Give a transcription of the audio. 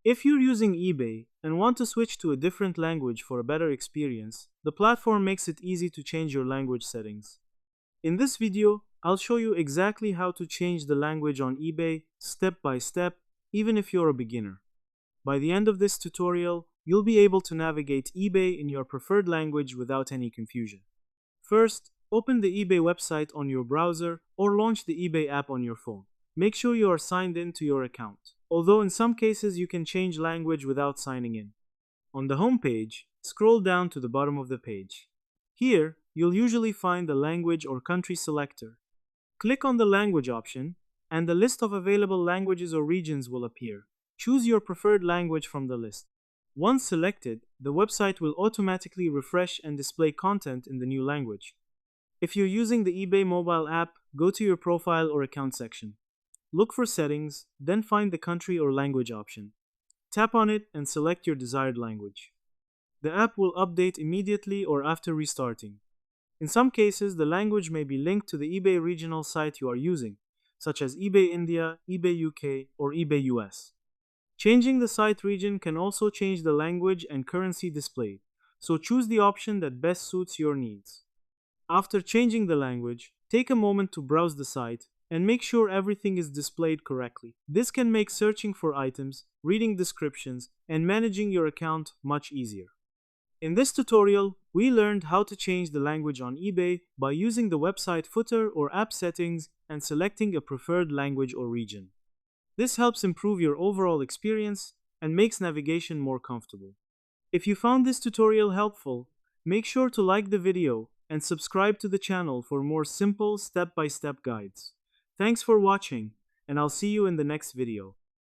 If you're using eBay and want to switch to a different language for a better experience, the platform makes it easy to change your language settings. In this video, I'll show you exactly how to change the language on eBay step by step, even if you're a beginner. By the end of this tutorial, you'll be able to navigate eBay in your preferred language without any confusion. First, open the eBay website on your browser or launch the eBay app on your phone. Make sure you are signed in to your account, although in some cases you can change language without signing in. On the home page, scroll down to the bottom of the page. Here, you'll usually find the language or country selector. Click on the language option, and the list of available languages or regions will appear. Choose your preferred language from the list. Once selected, the website will automatically refresh and display content in the new language. If you're using the eBay mobile app, go to your profile or account section. Look for settings, then find the country or language option. Tap on it and select your desired language. The app will update immediately or after restarting. In some cases, the language may be linked to the eBay regional site you are using, such as eBay India, eBay UK, or eBay US. Changing the site region can also change the language and currency displayed, so choose the option that best suits your needs. After changing the language, take a moment to browse the site and make sure everything is displayed correctly. This can make searching for items, reading descriptions, and managing your account much easier. In this tutorial, we learned how to change the language on eBay by using the website footer or app settings and selecting a preferred language or region. This helps improve your overall experience and makes navigation more comfortable. If you found this tutorial helpful, make sure to like the video and subscribe to the channel for more simple step-by-step guides. Thanks for watching, and I'll see you in the next video.